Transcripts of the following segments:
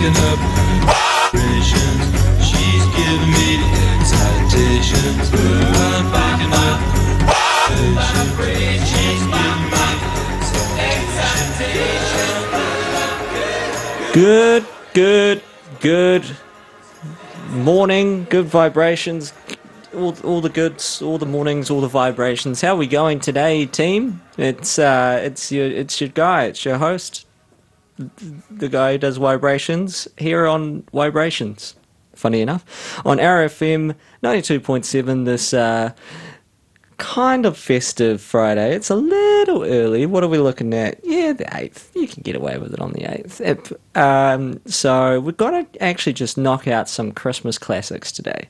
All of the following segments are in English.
picking up vibrations. She's giving me the excitations. I'm picking up vibrations. She's giving me the excitations. Good morning, good vibrations, all the goods, all the mornings, all the vibrations. How are we going today, team? It's your guy, it's your host, the guy who does vibrations here on Waibrations. Funny enough, on RFM 92.7 this kind of festive Friday. It's a little early. What are we looking at? Yeah, the 8th. You can get away with it on the 8th. So we've got to actually just knock out some Christmas classics today,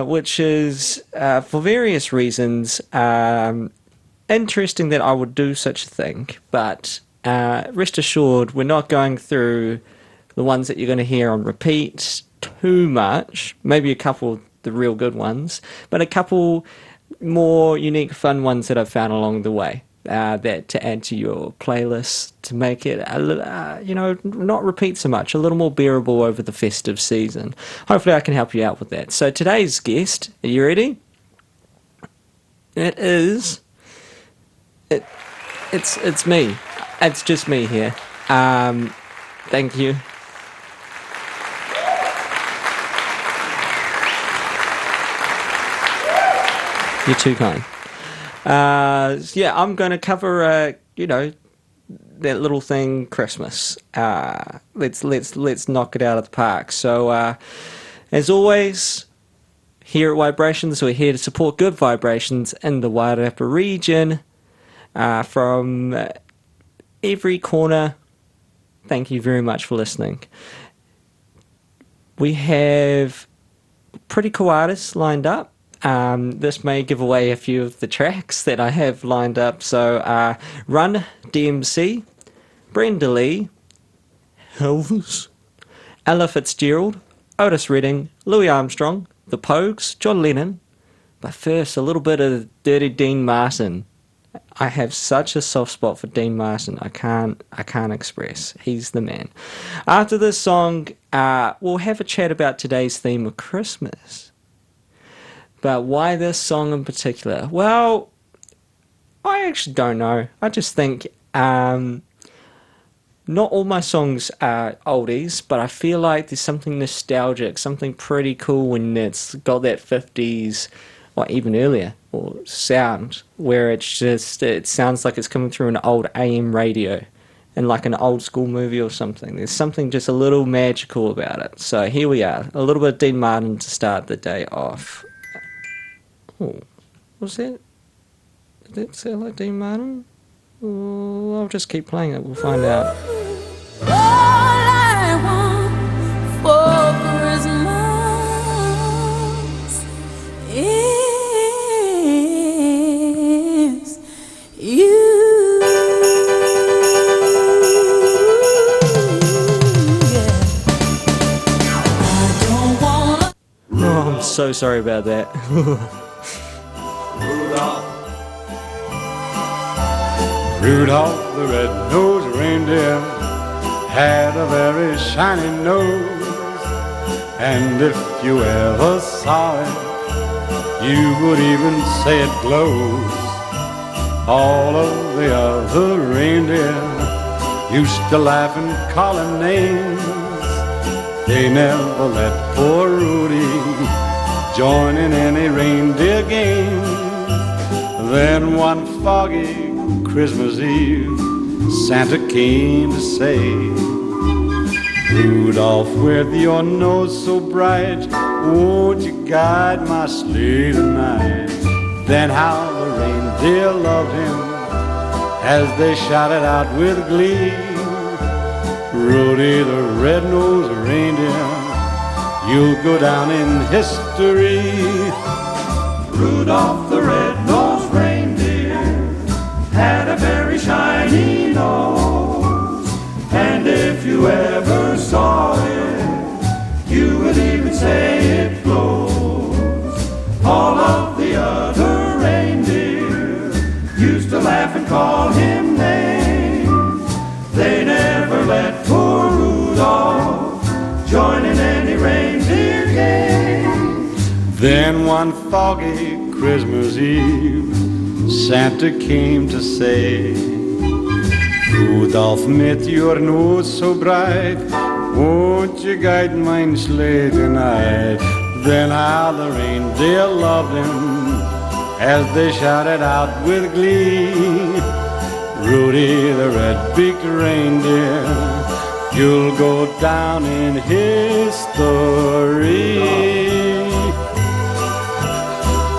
which is, for various reasons, interesting that I would do such a thing. But rest assured, we're not going through the ones that you're going to hear on repeat too much. Maybe a couple of the real good ones, but a couple more unique, fun ones that I've found along the way, that to add to your playlist to make it not repeat so much, a little more bearable over the festive season. Hopefully I can help you out with that. So today's guest, are you ready? It's me. It's just me here. Thank you. You're too kind. I'm going to cover, that little thing, Christmas. Let's knock it out of the park. So, as always, here at Waibrations, we're here to support good vibrations in the Wairarapa region, from every corner. Thank you very much for listening. We have pretty cool artists lined up. This may give away a few of the tracks that I have lined up. So, Run DMC, Brenda Lee, Elvis, Ella Fitzgerald, Otis Redding, Louis Armstrong, The Pogues, John Lennon. But first, a little bit of Dirty Dean Martin. I have such a soft spot for Dean Martin. I can't express. He's the man. After this song, we'll have a chat about today's theme of Christmas. But why this song in particular? Well, I actually don't know. I just think not all my songs are oldies, but I feel like there's something nostalgic, something pretty cool when it's got that 50s or even earlier or sound where it sounds like it's coming through an old AM radio in like an old school movie or something. There's something just a little magical about it. So here we are, a little bit of Dean Martin to start the day off. Oh, what's that? Did that sound like Dean Martin? Oh, I'll just keep playing it, we'll find out. All I want for Christmas is you. I don't wanna. Oh, I'm so sorry about that. Rudolph the red-nosed reindeer had a very shiny nose, and if you ever saw it, you would even say it glows. All of the other reindeer used to laugh and call him names. They never let poor Rudy join in any reindeer games. Then one foggy Christmas Eve, Santa came to say, Rudolph, with your nose so bright, won't you guide my sleigh tonight? Then how the reindeer loved him as they shouted out with glee, Rudy the red-nosed reindeer, you'll go down in history. Rudolph the red-nosed reindeer had a very shiny nose, and if you ever saw it, you would even say it glows. All of the other reindeer used to laugh and call him names. They never let poor Rudolph Then one foggy Christmas Eve, Santa came to say, Rudolph, met your nose so bright, won't you guide mine sleigh tonight? Then how the reindeer loved him as they shouted out with glee, Rudy the red-beaked reindeer, you'll go down in history.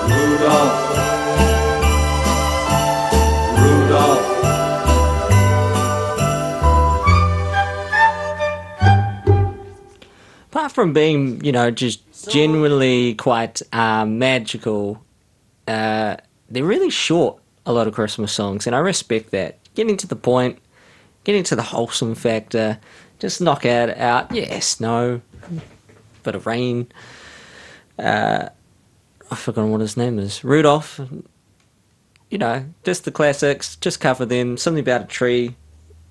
Rudolph, Rudolph. Apart from being, just genuinely quite magical, they're really short, a lot of Christmas songs, and I respect that. Getting to the point, getting to the wholesome factor, just knock it out. Yes, no, bit of rain. I've forgotten what his name is. Rudolph. Just the classics. Just cover them. Something about a tree,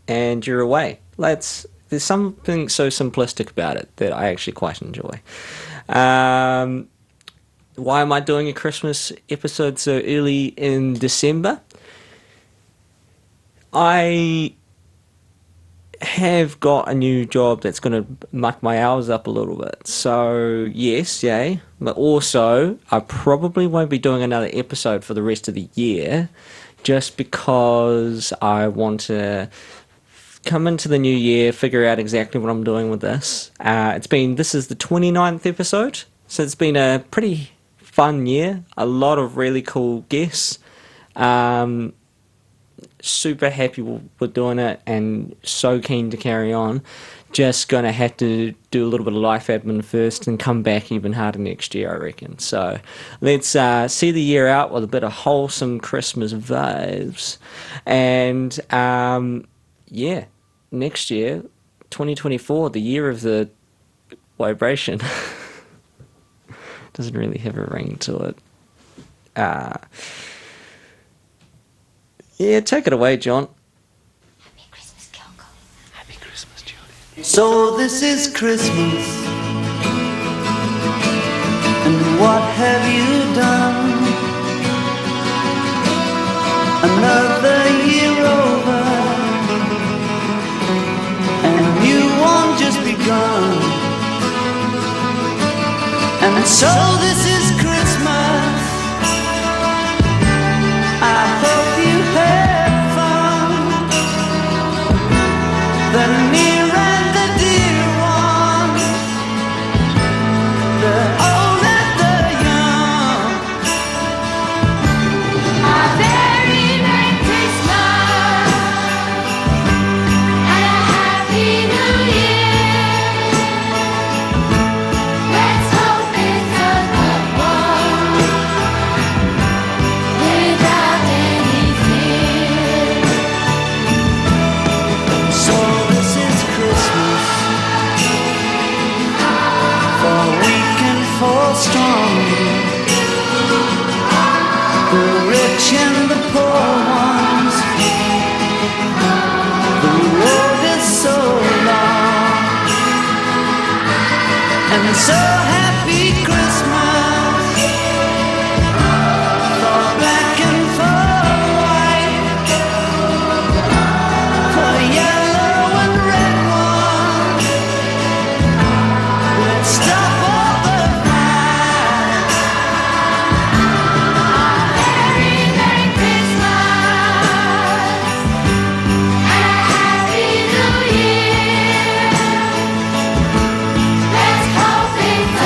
and you're away. There's something so simplistic about it that I actually quite enjoy. Why am I doing a Christmas episode so early in December? I have got a new job that's going to muck my hours up a little bit. So, yes, yay. But also, I probably won't be doing another episode for the rest of the year just because I want to come into the new year, figure out exactly what I'm doing with this. This is the 29th episode, so it's been a pretty fun year. A lot of really cool guests. Super happy with doing it and so keen to carry on. Just gonna have to do a little bit of life admin first and come back even harder next year, I reckon. So let's see the year out with a bit of wholesome Christmas vibes. And next year, 2024, the year of the Wairation. Doesn't really have a ring to it. Yeah, take it away, John. Happy Christmas, Kyoko. Happy Christmas, Julie. So this is Christmas, and what have you done? Another year over, and a new one just begun. And so this is Christmas, I hope you had fun. The near and the dear ones, the old and the young. A very Merry Christmas and a Happy New Year. Let's hope it's a good one without any fear. So this is Christmas, for weak and for strong, the rich and the poor ones. The road is so long, and so happy Christmas for black and for white, for yellow and red ones. Let's stop all the fights. Very Merry Christmas and a Happy New Year. Let's hope it's a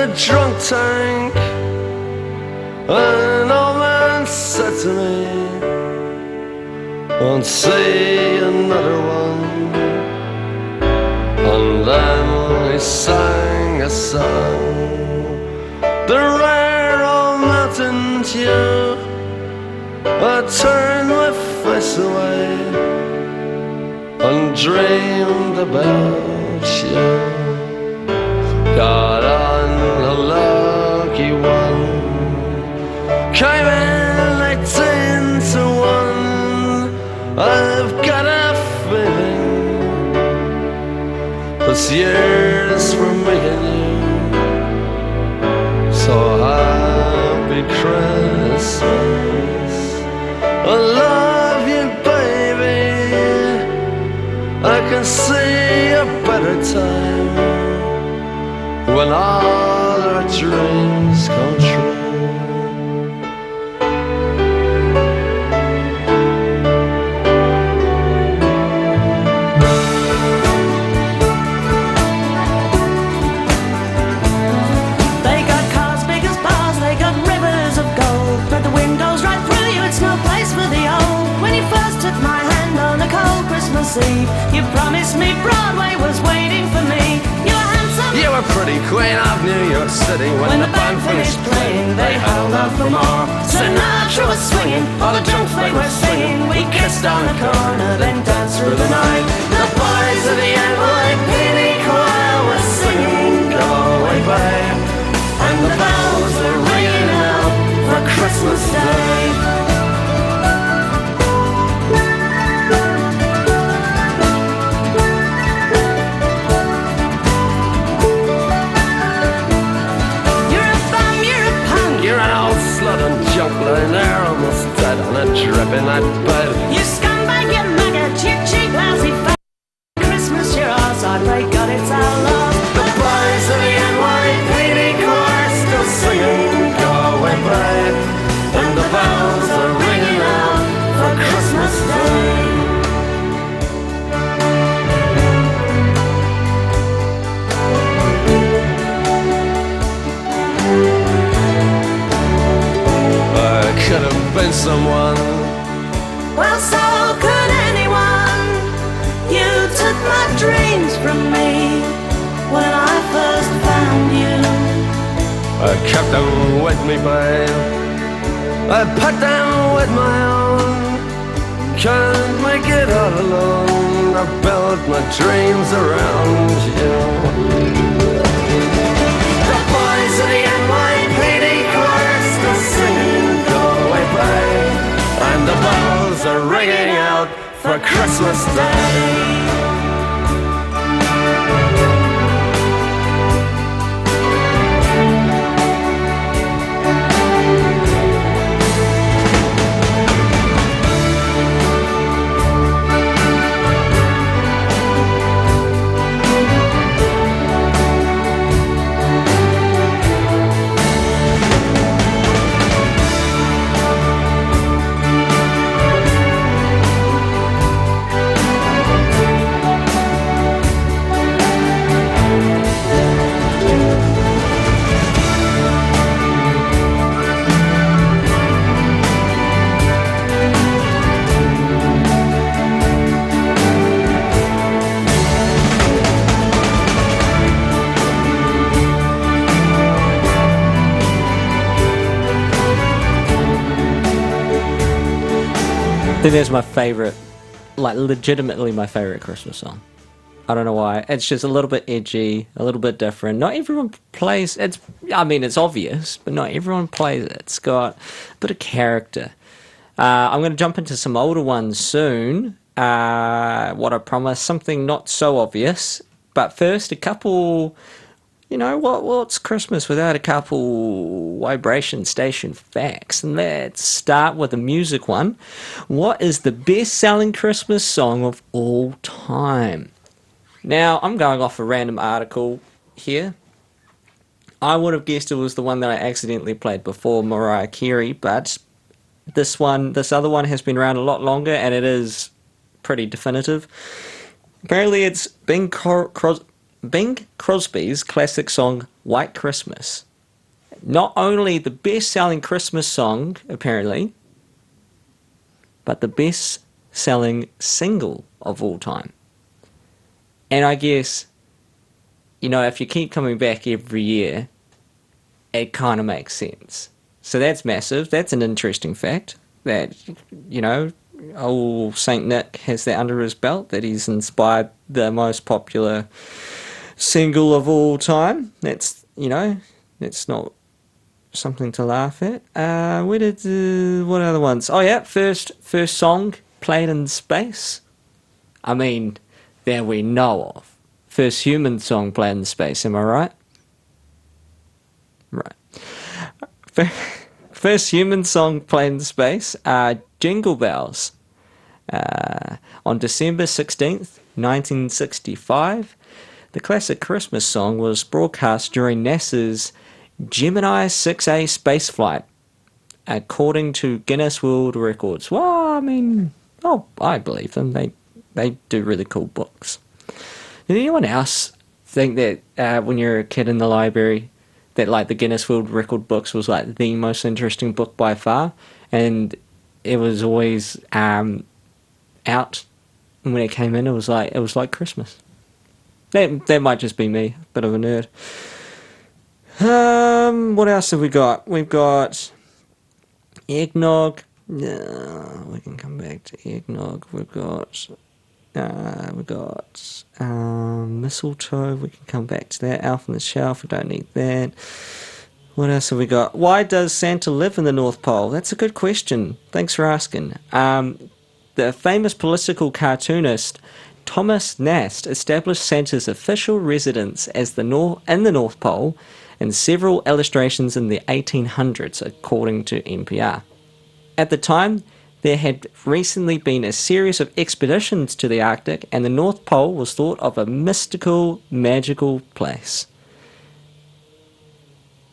a drunk tank. An old man said to me, won't see another one. And then he sang a song, the rare old mountain dew. I turned my face away and dreamed about you. Got on a lucky one, came in 18 to 1. I've got a feeling this year's for me and you. So happy Christmas, I love you baby. I can see a better time when all our dreams come true. They got cars big as bars, they got rivers of gold, but the windows right through you, it's no place for the old. When you first took my hand on a cold Christmas Eve, you promised me Broadway was waiting for me. You were handsome, You were pretty queen of New York City. When the band finished playing, they held out for more. Sinatra was swinging, all the junk they were singing. We kissed on the corner, then danced through the night. The boys of the NYPD choir were singing Go Away Babe, and the bells were ringing out for Christmas Day. You're a bum, you're a punk, You're an old slut and junk lying there almost dead on a drip in that bed. you scumbag, you maggot, you cheap, lousy f***. Christmas, you're ours, I pray God it's our love. The boys of the NYPD choir still singing Go Away Babe, and the bells are ringing out for Christmas Day. I could have been someone. Well, so could anyone. You took my dreams from me when I first found you. I kept them with me, babe. I put them with my own. Can't make it all alone. I built my dreams around you. The boys of the NYPD choir still singing Go Away Babe, and the bells are ringing out for Christmas Day. I think that's my favorite, like legitimately my favorite Christmas song. I don't know why. It's just a little bit edgy, a little bit different. Not everyone plays it's I mean it's obvious, but not everyone plays it. It's got a bit of character. I'm going to jump into some older ones soon. What I promise, something not so obvious. But first, a couple. You know what's Christmas without a couple vibration station facts? And let's start with a music one. What is the best-selling Christmas song of all time? Now, I'm going off a random article here. I would have guessed it was the one that I accidentally played before, Mariah Carey, but this other one has been around a lot longer, and it is pretty definitive. Apparently, it's Bing Bing Crosby's classic song White Christmas. Not only the best-selling Christmas song, apparently, but the best-selling single of all time. And I guess, if you keep coming back every year, it kind of makes sense. So that's massive. That's an interesting fact that, old Saint Nick has that under his belt, that he's inspired the most popular single of all time. That's not something to laugh at. What other ones? Oh yeah, first song played in space. I mean, that we know of. First human song played in space, am I right? Right. First human song played in space, Jingle Bells, on December 16th, 1965. The classic Christmas song was broadcast during NASA's Gemini 6A spaceflight, according to Guinness World Records. Well, I mean, I believe them. They do really cool books. Did anyone else think that when you're a kid in the library, that like the Guinness World Record books was like the most interesting book by far, and it was always out, and when it came in, it was like Christmas. That might just be me, bit of a nerd. What else have we got? We've got eggnog. No, we can come back to eggnog. We've got mistletoe. We can come back to that. Elf on the Shelf. We don't need that. What else have we got? Why does Santa live in the North Pole? That's a good question. Thanks for asking. The famous political cartoonist Thomas Nast established Santa's official residence as in the North Pole in several illustrations in the 1800s, according to NPR. At the time, there had recently been a series of expeditions to the Arctic, and the North Pole was thought of a mystical, magical place.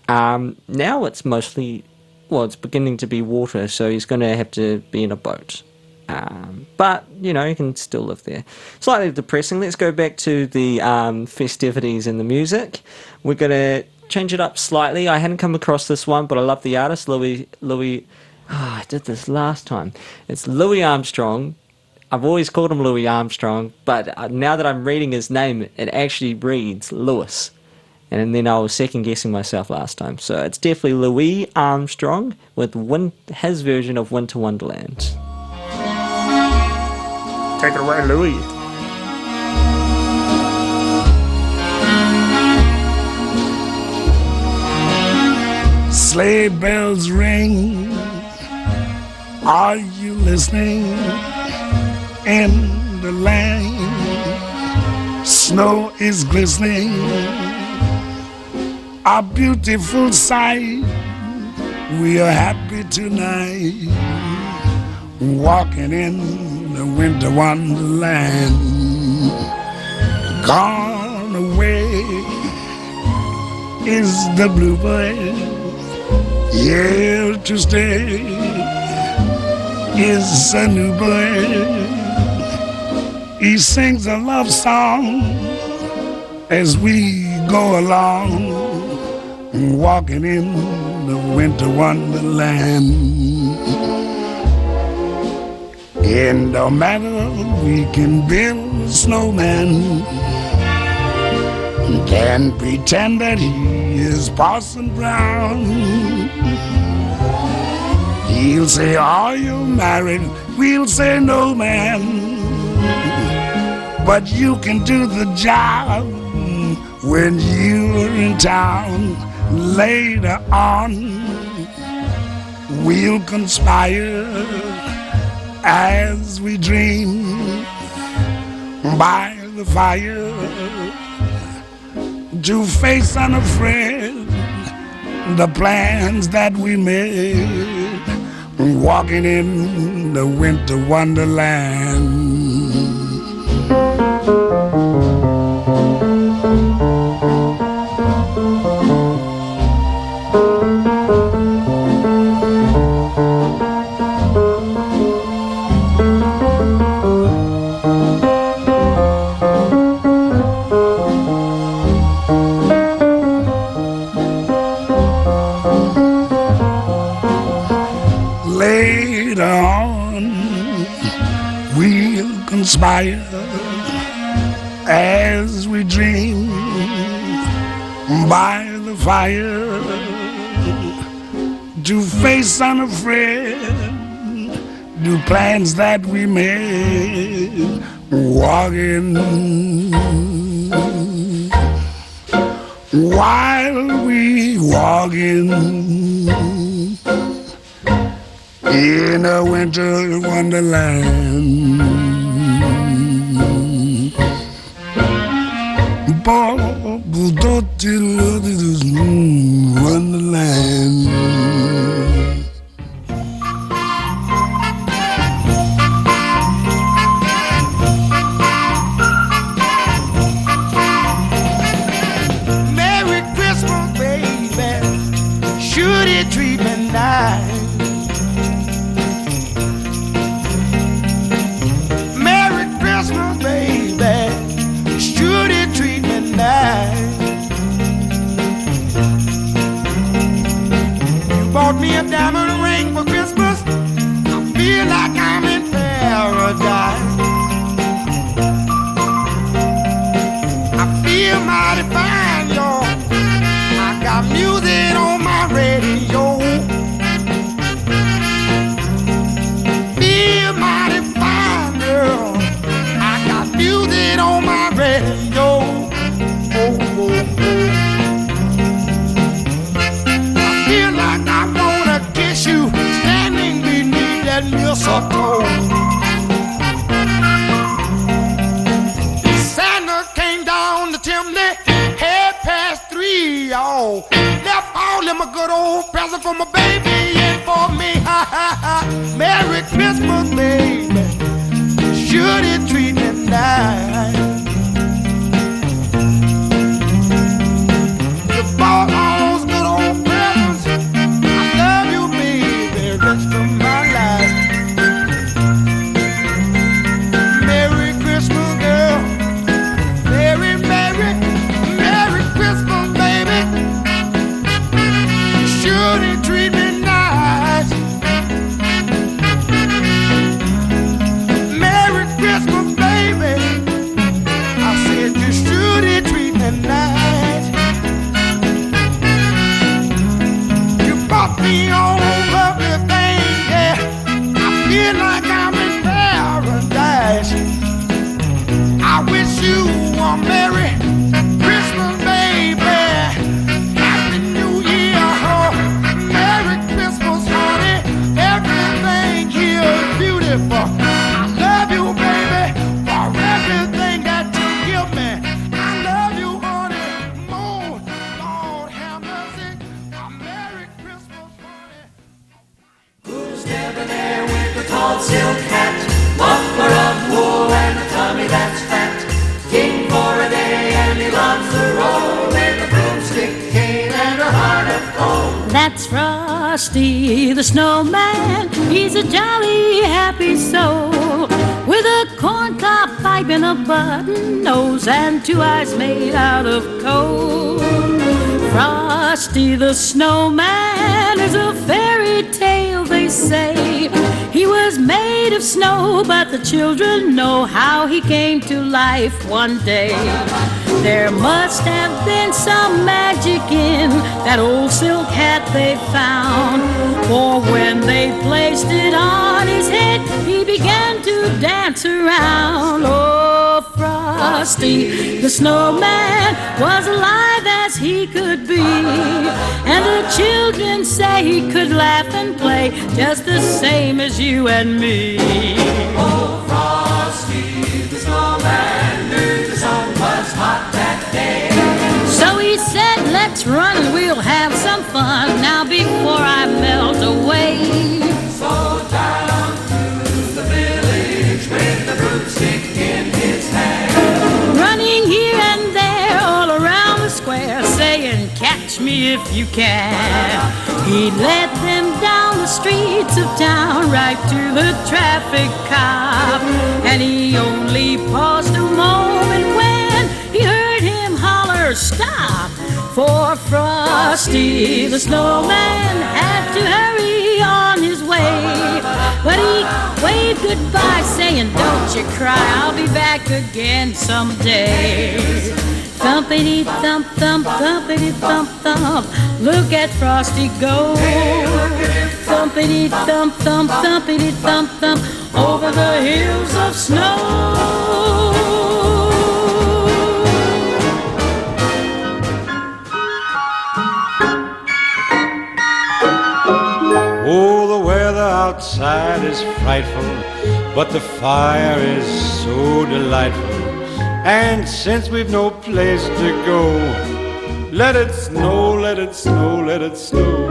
Now it's mostly, it's beginning to be water, so he's going to have to be in a boat. But, you can still live there. Slightly depressing. Let's go back to the festivities and the music. We're going to change it up slightly. I hadn't come across this one, but I love the artist, Louis. I did this last time. It's Louis Armstrong. I've always called him Louis Armstrong, but now that I'm reading his name, it actually reads Lewis. And then I was second guessing myself last time. So it's definitely Louis Armstrong with his version of Winter Wonderland. Take it away, Louis. Sleigh bells ring. Are you listening? In the lane, snow is glistening. A beautiful sight. We are happy tonight, walking in the winter wonderland. Gone away is the bluebird, here to stay is a new bird. He sings a love song as we go along, walking in the winter wonderland. And no matter, we can build a snowman, can pretend that he is Parson Brown. He'll say, are you married? We'll say, no, man. But you can do the job when you're in town. Later on, we'll conspire as we dream by the fire to face unafraid the plans that we made, walking in the winter wonderland. by the fire to face unafraid the plans that we made, walking while we walking in a winter wonderland. Wonderland. Merry Christmas, baby. Should it treat me nice? Merry Christmas, baby. Should it treat me nice? You bought me a diamond ring for Christmas. I feel like I'm in paradise. I feel mighty fine, y'all. I got music on my radio. Feel mighty fine, girl. I got music on my radio. Oh, oh, oh. I feel like I wanna kiss you standing beneath that mistletoe. Santa came down the chimney, 3:30, y'all. Left all them a good old present for my baby and for me. Ha ha ha. Merry Christmas, baby. Should it treat me nice? You bought all those good old presents. I love you, baby, rest of my life. Merry Christmas, girl. Merry, Merry, Merry Christmas, baby. Should it treat me nice? Merry Christmas, baby. I said you should it treat me nice. You bought me all lovely things, yeah. I feel like I'm in paradise. I wish you a Merry Christmas, baby. Happy New Year, oh. Merry Christmas, honey. Everything here is beautiful. I love you, baby, for everything that you give me. I love you, honey, more. Lord have mercy. A Merry Christmas, honey. Who's debonair with the tall silk hat, muffler of wool and a tummy that's fat? King for a day and he loves to roll with a broomstick cane and a heart of gold. That's Frosty the Snowman. He's a jolly, happy soul with a corncob pipe and a button nose and two eyes made out of coal. Frosty the Snowman is a fairy tale, they say. He was made of snow, but the children know how he came to life one day. There must have been some magic in that old silk hat they found, for when they placed it on his head, he began to dance around. Oh, Frosty the Snowman was alive as he could be, and the children say he could laugh and play just the same as you and me. Oh, Frosty the Snowman knew the sun was hot that day. So he said, let's run and we'll have some fun now before I melt away. So down through the village with the broomstick in his hand, Running here and there all around the square, saying, catch me if you can. He led them down the streets of town right to the traffic cop, and he only paused a moment when he heard him holler, stop! For Frosty the Snowman had to hurry on his way, but he waved goodbye saying, don't you cry, I'll be back again someday. Thumpity thump thump, thumpity thump thump. Look at Frosty go. Thumpity thump thump, thumpity thump thump. Over the hills of snow. Oh, the weather outside is frightful, but the fire is so delightful. And since we've no place to go, let it snow, let it snow, let it snow.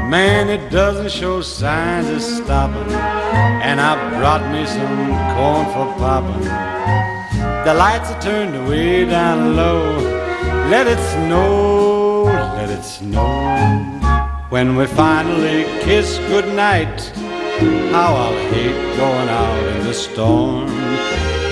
Man, it doesn't show signs of stopping, and I brought me some corn for popping. The lights are turned way down low. Let it snow, let it snow. When we finally kiss goodnight, how I'll hate going out in the storm.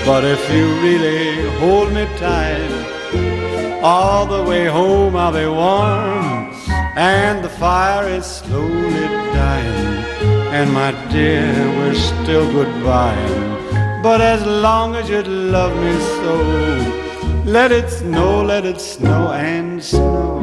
But if you really hold me tight, all the way home I'll be warm. And the fire is slowly dying, and my dear, we're still goodbying. But as long as you love me so, let it snow and snow.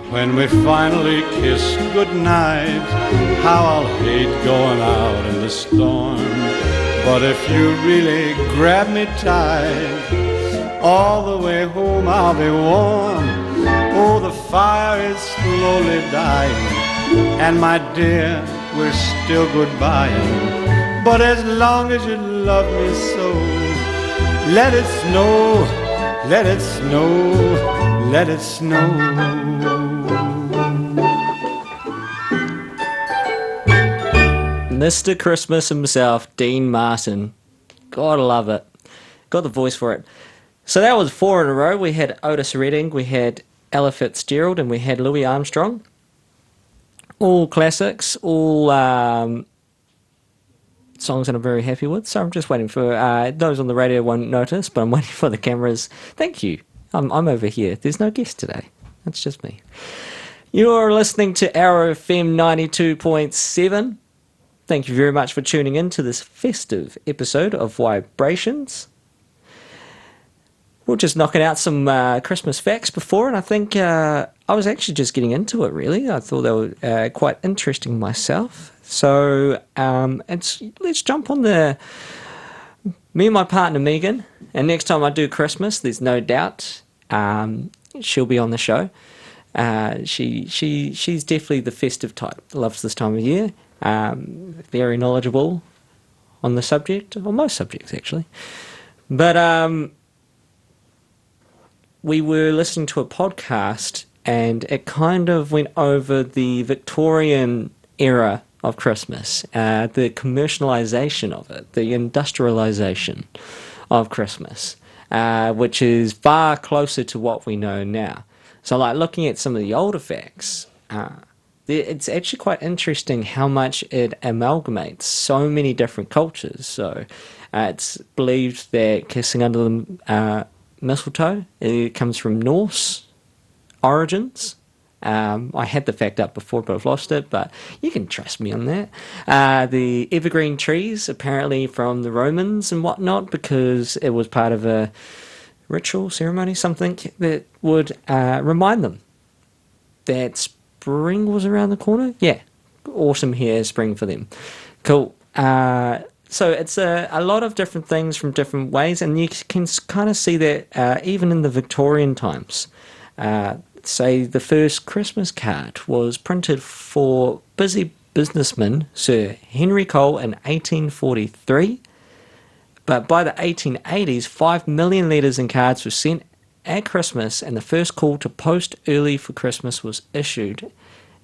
When we finally kiss goodnight, how I'll hate going out in the storm. But if you really grab me tight, all the way home I'll be warm. Oh, the fire is slowly dying, and my dear, we're still goodbying. But as long as you love me so, let it snow, let it snow, let it snow. Mr. Christmas himself, Dean Martin. Gotta love it. Got the voice for it. So that was 4 in a row. We had Otis Redding, we had Ella Fitzgerald, and we had Louis Armstrong. All classics, all songs that I'm very happy with. So I'm just waiting for those on the radio won't notice, but I'm waiting for the cameras. Thank you. I'm over here. There's no guest today. That's just me. You're listening to Arrow FM 92.7. Thank you very much for tuning in to this festive episode of Waibrations. We're just knocking out some Christmas facts before, and I think I was actually just getting into it, really. I thought they were quite interesting myself. So let's jump on me and my partner Megan, and next time I do Christmas, there's no doubt she'll be on the show. She's definitely the festive type, loves this time of year. Very knowledgeable on the subject, or most subjects actually. But we were listening to a podcast, and it kind of went over the Victorian era of Christmas, the commercialisation of it, the industrialisation of Christmas, which is far closer to what we know now. So like looking at some of the older facts, it's actually quite interesting how much it amalgamates so many different cultures. So it's believed that kissing under the mistletoe, it comes from Norse origins. I had the fact up before, but I've lost it, but you can trust me on that. The evergreen trees, apparently from the Romans and whatnot, because it was part of a ritual, ceremony, something that would remind them that spring was around the corner. Yeah, autumn here, spring for them. Cool. So it's a lot of different things from different ways, and you can kind of see that even in the Victorian times. Say the first Christmas card was printed for busy businessman Sir Henry Cole in 1843, but by the 1880s, 5 million letters and cards were sent at Christmas, and the first call to post early for Christmas was issued,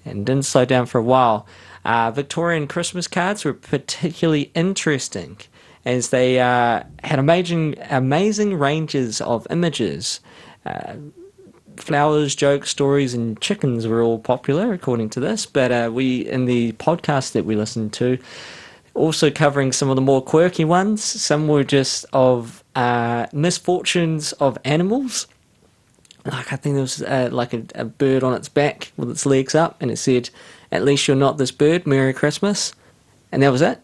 and didn't slow down for a while. Victorian Christmas cards were particularly interesting, as they had amazing ranges of images. Flowers, jokes, stories, and chickens were all popular, according to this. But we, in the podcast that we listened to, also covering some of the more quirky ones. Some were just of misfortunes of animals. like I think there was like a bird on its back with its legs up, and it said, "At least you're not this bird. Merry Christmas," and that was it.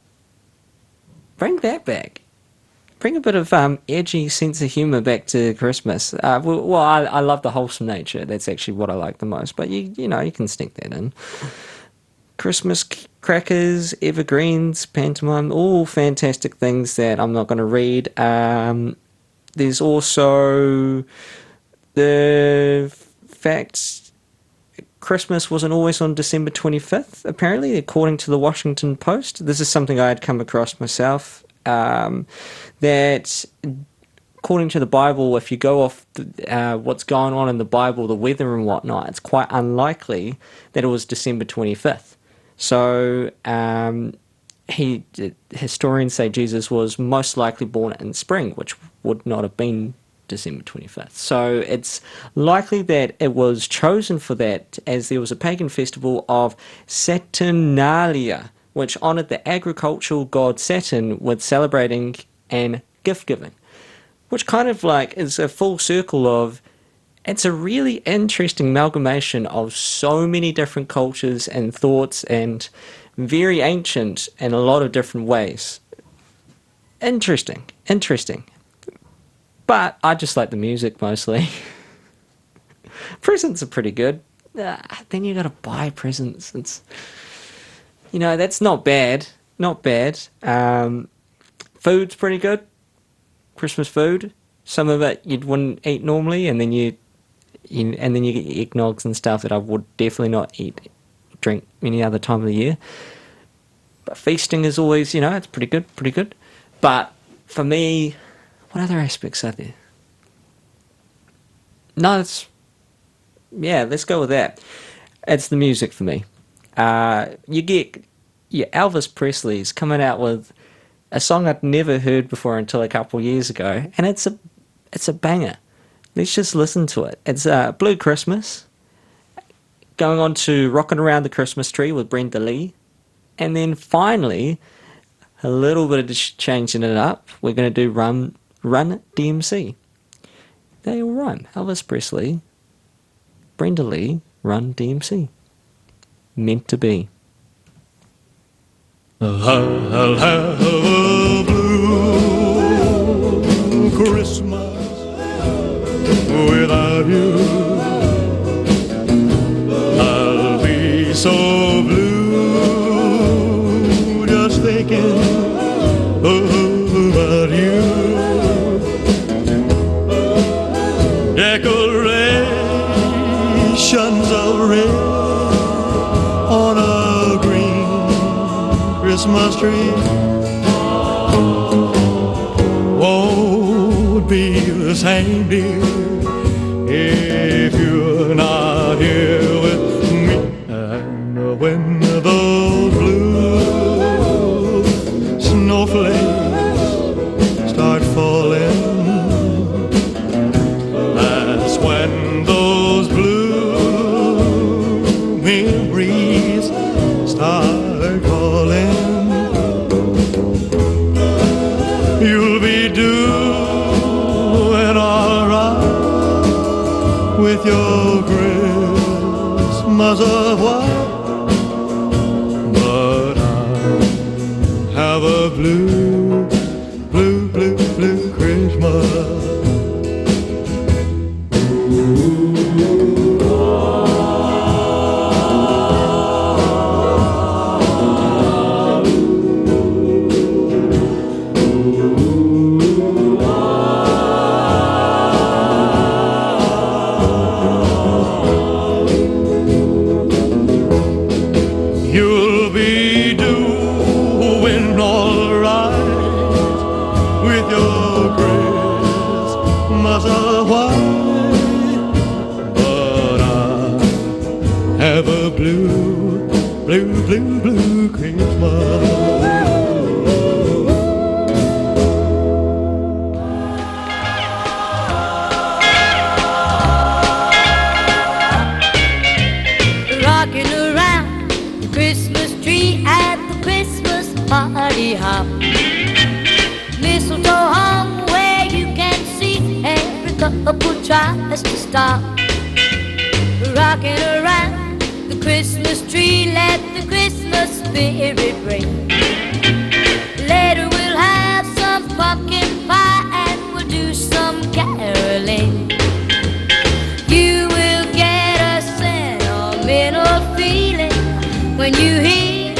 Bring that back. Bring a bit of edgy sense of humour back to Christmas. I love the wholesome nature. That's actually what I like the most. But you can sneak that in. Christmas crackers, evergreens, pantomime, all fantastic things that I'm not going to read. There's also the fact Christmas wasn't always on December 25th, apparently, according to the Washington Post. This is something I had come across myself. That according to the Bible, if you go off what's going on in the Bible, the weather and whatnot, it's quite unlikely that it was December 25th. So historians say Jesus was most likely born in spring, which would not have been December 25th. So it's likely that it was chosen for that, as there was a pagan festival of Saturnalia, which honoured the agricultural god Saturn with celebrating and gift giving, which kind of like is a full circle of, it's a really interesting amalgamation of so many different cultures and thoughts, and very ancient in a lot of different ways. Interesting. But I just like the music mostly. Presents are pretty good. Then you gotta buy presents. That's not bad. Not bad. Food's pretty good. Christmas food. Some of it you wouldn't eat normally, and then you get eggnogs and stuff that I would definitely not drink any other time of the year. But feasting is always, it's pretty good. But for me, what other aspects are there? No, let's go with that. It's the music for me. You get Elvis Presley's coming out with a song I'd never heard before until a couple years ago, and it's a banger. Let's just listen to it. It's Blue Christmas, going on to Rockin' Around the Christmas Tree with Brenda Lee, and then finally, a little bit of changing it up, we're going to do Run DMC. They all rhyme. Elvis Presley, Brenda Lee, Run DMC. Meant to be. I'll have a blue Christmas without you. I'll be so blue just thinking about you. Decorations of red on a green Christmas tree won't be the same, dear, if you're not here with me. And when those blue snowflakes start falling, that's when those blue memories start calling. You'll be doing alright with your Christmas of white, but I have a blue Christmas. You'll be doing alright with your Christmas of white, but I have a blue Christmas. Rocking around the Christmas tree at the Christmas party hop. Mistletoe hung where you can see every couple Pooh tries to stop. Rocking around the Christmas tree, let the Christmas spirit ring. Later we'll have some pumpkin pie and we'll do some caroling. You will get a sentimental feeling when you hear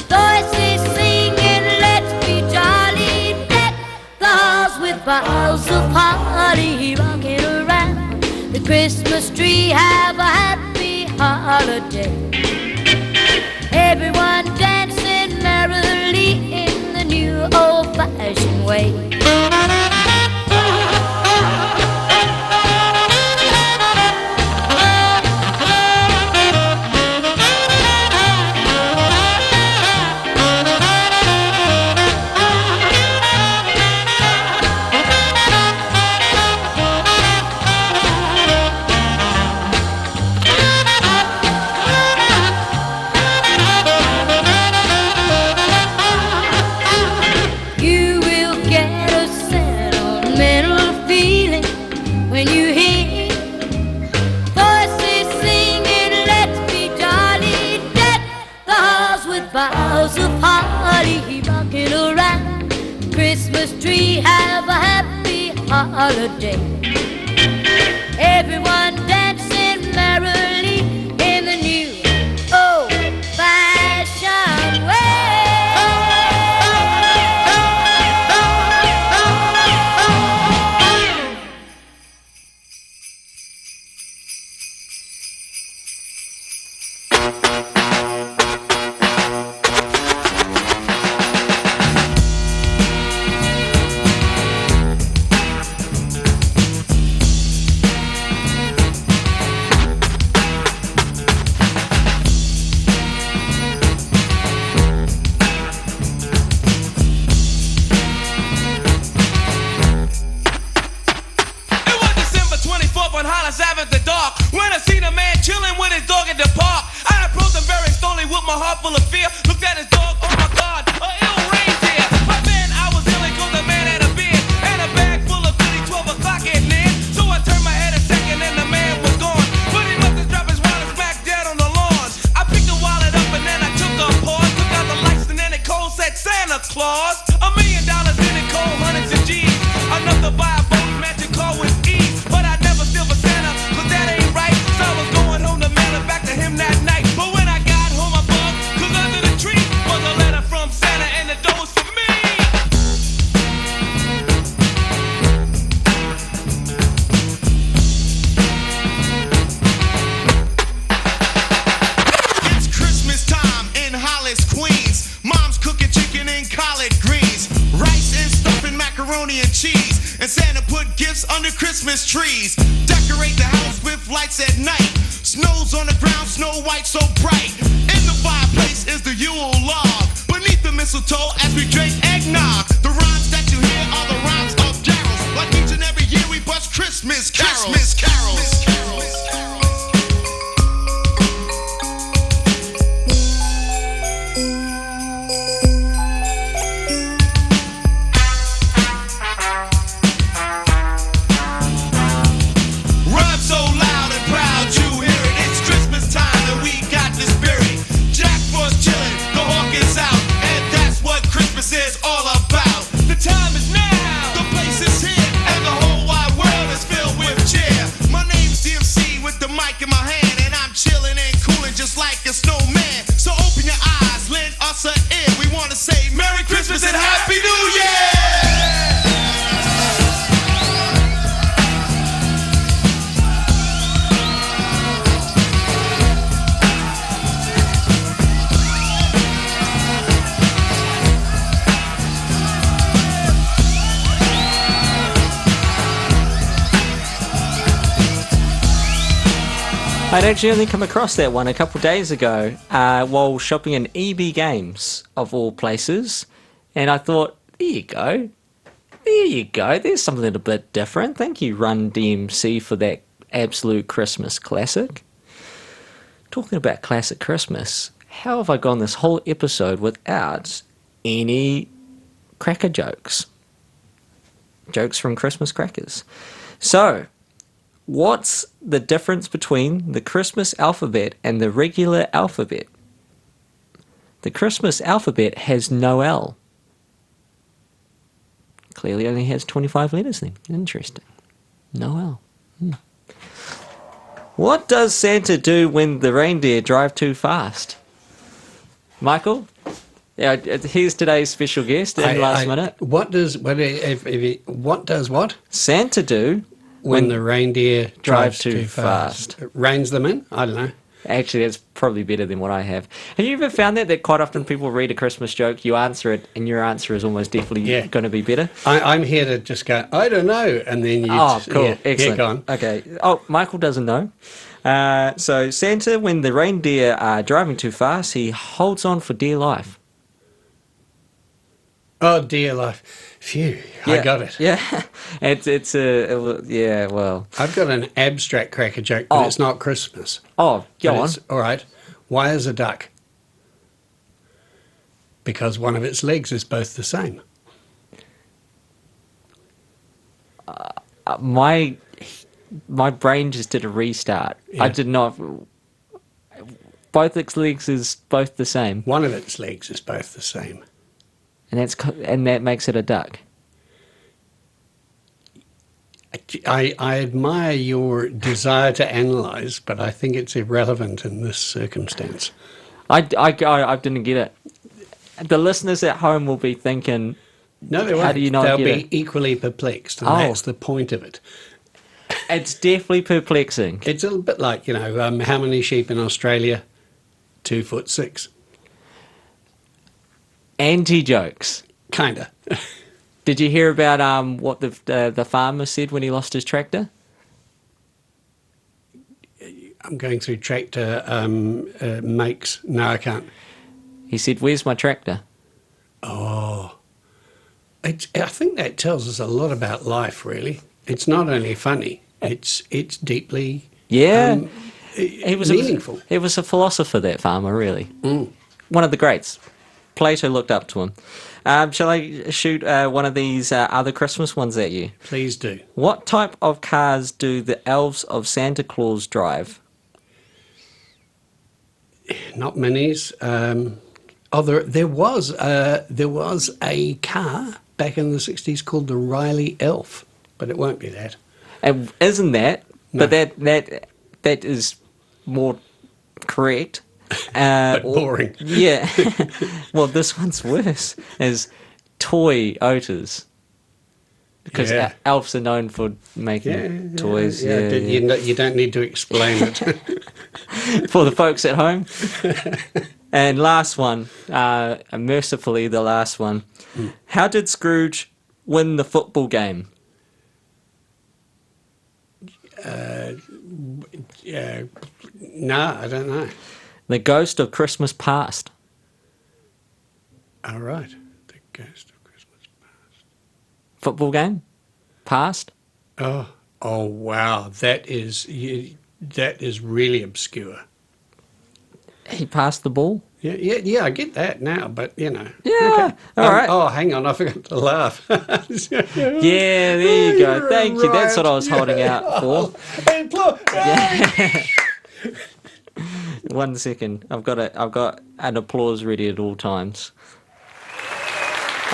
voices singing, let's be jolly, deck the halls with boughs of holly. Rocking around the Christmas tree, have a happy holiday. Everyone dancing merrily in the new old-fashioned way. You will get a sentimental feeling when you hear voices singing, let's be jolly, deck the halls with boughs of holly. Rocking around the Christmas tree, have a happy holiday. Everyone dancing merrily in the new old-fashioned way. It was December 24th on Hollis Ave at the dark when I seen a man chilling with his dog at the park. I approached him very slowly with my heart full of fear. Looked at his dog, oh my God, a ill reindeer. But then I was ill and the man had a beard and a bag full of goodies, 12 o'clock at near. So I turned my head a second and the man was gone. But he must have dropped his wallet smack dead on the lawn. I picked the wallet up and then I took a pause, took out the lights and then it cold said Santa Claus. $1 million in it, cold hundreds of G's. Enough to buy a boat magic car with ease. But I never steal for Santa, cause that ain't right. So I was going home to mail it back to him that night. But when I got home I bugged, cause under the tree was a letter from Santa and the door was for me. It's Christmas time in Hollis, Queens. Mom's cooking chicken and collard greens, rice and stuffing, macaroni and cheese. And Santa put gifts under Christmas trees. Decorate the house with lights at night. Snow's on the ground, snow white so bright. In the fireplace is the Yule log. Beneath the mistletoe as we drink eggnog. The rhymes that you hear are the rhymes of carols. Like each and every year we bust Christmas carols. Christmas carols. Rhyme so loud and proud you hear it. It's Christmas time and we got the spirit. Jack Frost chillin', the hawk is out, and that's what Christmas is all about. The time is now, the place is here, and the whole wide world is filled with cheer. My name's DMC with the mic in my hand, and I'm chillin' and coolin' just like a snowman. So open your eyes, lend us an ear. We wanna say Merry Christmas and Happy New Year! I'd actually only come across that one a couple days ago while shopping in EB Games, of all places. And I thought, there you go. There you go. There's something a little bit different. Thank you, Run DMC, for that absolute Christmas classic. Talking about classic Christmas, how have I gone this whole episode without any cracker jokes? Jokes from Christmas crackers. So, what's the difference between the Christmas alphabet and the regular alphabet? The Christmas alphabet has no L. Clearly only has 25 letters then. Interesting. No L. What does Santa do when the reindeer drive too fast? Michael? Yeah, here's today's special guest in last minute. What does what? Santa do When the reindeer drive drives too too fast. It reins them in? I don't know. Actually, that's probably better than what I have. Have you ever found that quite often people read a Christmas joke, you answer it, and your answer is almost definitely going to be better? I'm here to just go, I don't know, and then you... Oh, cool. Yeah, Excellent. go on. Okay. Oh, Michael doesn't know. So Santa, when the reindeer are driving too fast, he holds on for dear life. Oh, dear life. Phew, I got it. Yeah. Well. I've got an abstract cracker joke, but it's not Christmas. Oh, go on. All right. Why is a duck? Because one of its legs is both the same. My brain just did a restart. Yeah. I did not... Both its legs is both the same. One of its legs is both the same. And that makes it a duck. I admire your desire to analyse, but I think it's irrelevant in this circumstance. I didn't get it. The listeners at home will be thinking, No, they won't. how do you not They'll get be it? equally perplexed, and Oh. that's the point of it. It's definitely perplexing. It's a little bit like, how many sheep in Australia? 2'6". Anti-jokes. Kinda. Did you hear about what the farmer said when he lost his tractor? I'm going through tractor makes. No, I can't. He said, "Where's my tractor?" Oh. I think that tells us a lot about life, really. It's not only funny, it's deeply Yeah. He was meaningful. He was a philosopher, that farmer, really. One of the greats. Plato looked up to him. Shall I shoot one of these other Christmas ones at you? Please do. What type of cars do the elves of Santa Claus drive? Not minis. There was a car back in the 60s called the Riley Elf, but it won't be that. And isn't that? No. But that is more correct. But boring. Yeah. Well, this one's worse. Is toy oters. Because Yeah. elves are known for making toys. Yeah, You don't need to explain it. For the folks at home. And last one, mercifully the last one. How did Scrooge win the football game? No, I don't know. The ghost of Christmas past. All right. The Ghost of Christmas Past. Football game? Past? Oh, wow. That is really obscure. He passed the ball? Yeah, I get that now, but Yeah. Okay. All right. Oh, hang on, I forgot to laugh. Yeah, there you go. You're Thank you. That's what I was right. holding out for. Yeah. 1 second. I've got an applause ready at all times.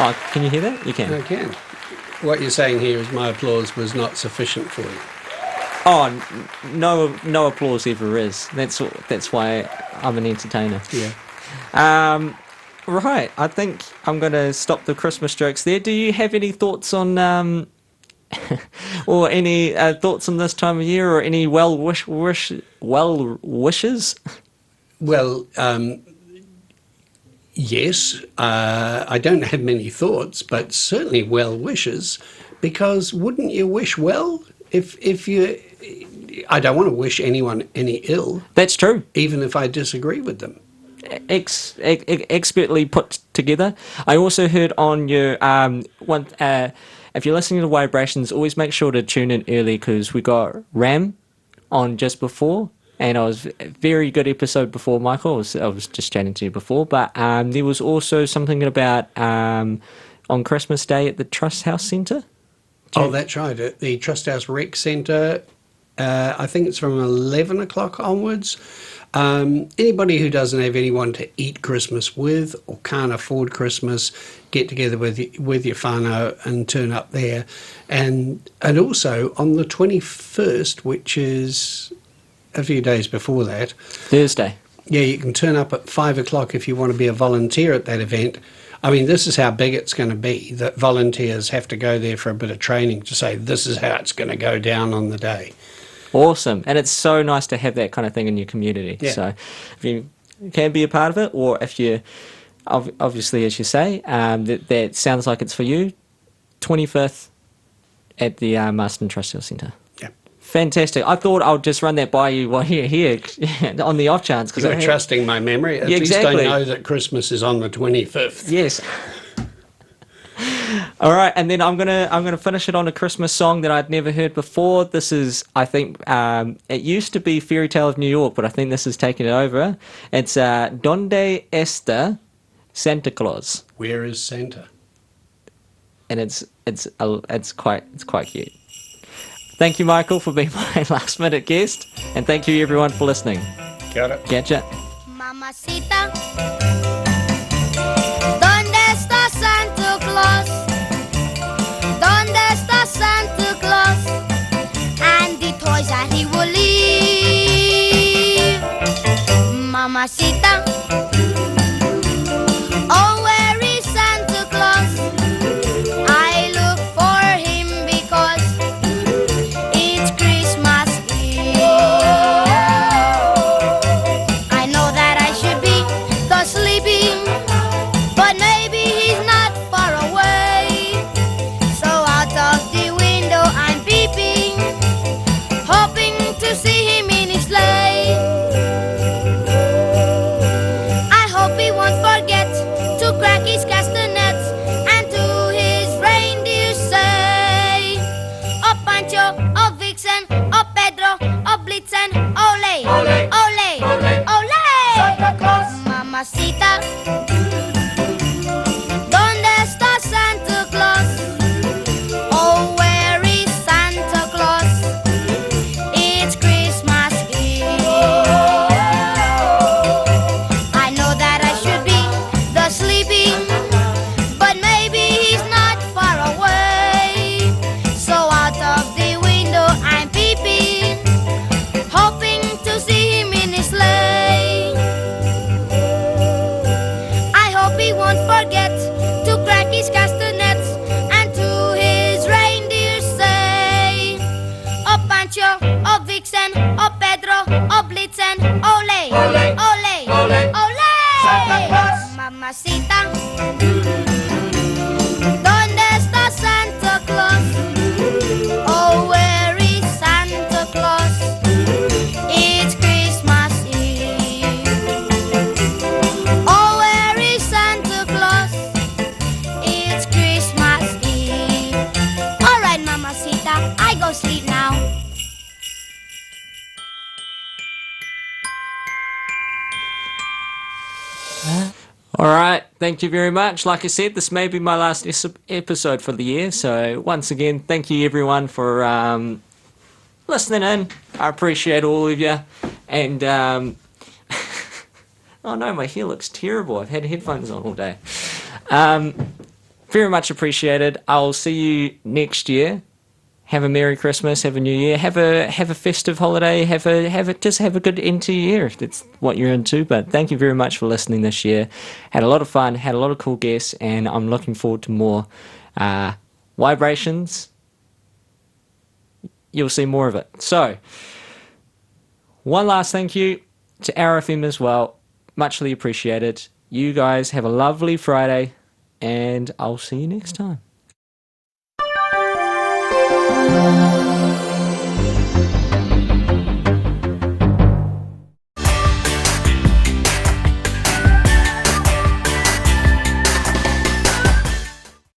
Oh, can you hear that? You can. I can. What you're saying here is my applause was not sufficient for you. Oh, no applause ever is. That's why I'm an entertainer. Yeah. Right. I think I'm going to stop the Christmas jokes there. Do you have any thoughts on or any thoughts on this time of year, or any well wishes? Well, yes. I don't have many thoughts, but certainly well wishes, because wouldn't you wish well if you... I don't want to wish anyone any ill. That's true. Even if I disagree with them. Expertly put together. I also heard on your if you're listening to Waibrations, always make sure to tune in early, because we got Ram on just before, and it was a very good episode before, Michael. I was just chatting to you before, but there was also something about on Christmas Day at the Trust House Centre. Oh, that's right. At the Trust House Rec Centre, I think it's from 11 o'clock onwards. Anybody who doesn't have anyone to eat Christmas with or can't afford Christmas, get together with your whānau and turn up there. And also on the 21st, which is a few days before that, Thursday. yeah, you can turn up at 5 o'clock if you want to be a volunteer at that event. I mean, this is how big it's going to be, that volunteers have to go there for a bit of training to say this is how it's going to go down on the day. Awesome. And it's so nice to have that kind of thing in your community. Yeah. So if you can be a part of it, or if you, obviously, as you say, that sounds like it's for you, 25th at the Marston Trust Hill Centre. Yeah. Fantastic. I thought I'll just run that by you while you're here on the off chance. You're trusting my memory. At Yeah, least exactly. I know that Christmas is on the 25th. Yes. All right, and then I'm gonna finish it on a Christmas song that I'd never heard before. This is, I think, it used to be Fairy Tale of New York, but I think this is taking it over. It's Donde Está Santa Claus, Where is Santa? and it's quite cute. Thank you, Michael, for being my last minute guest, and thank you everyone for listening. Got it. Catch ya. Mamacita, ¿dónde está Santa Claus? ¿Dónde está Santa Claus? And the toys that he will leave. Mamacita, oh, where is Santa Claus? I look for him because it's Christmas Eve. I know that I should be the sleeping, but maybe he's not far away. So out of the window I'm peeping, hoping to see him in his sleigh. I hope he won't forget to crack his castanets and to his reindeer say, "Oh Pancho, oh Vixen, oh Pedro, oh Blitzen, ole, ole, ole, ole, Santa Claus, Mamacita, ¿dónde está Santa Claus? Oh, where is Santa Claus? It's Christmas Eve. I know that I should be the sleeping, but maybe he's not far away. So out of the window I'm peeping, hoping to see him in his sleigh. I hope he won't forget to crack his castanets and to his reindeer say, "Oh Pancho, oh Vixen, oh Pedro, oh Blitzen, ole, ole, ole, ole, ole, Santa Claus, Mamacita, ¿dónde está Santa Claus? Oh, where is Santa Claus? It's Christmas Eve. Oh, where is Santa Claus? It's Christmas Eve. All right, Mamacita, I go sleep now. All right, thank you very much. Like I said, this may be my last episode for the year. So once again, thank you everyone for listening in. I appreciate all of you. And oh no, my hair looks terrible. I've had headphones on all day. Very much appreciated. I'll see you next year. Have a Merry Christmas, have a New Year, have a festive holiday, have a good end to your year if that's what you're into. But thank you very much for listening this year. Had a lot of fun, had a lot of cool guests, and I'm looking forward to more Waibrations. You'll see more of it. So, one last thank you to RFM as well. Muchly appreciated. You guys have a lovely Friday, and I'll see you next time.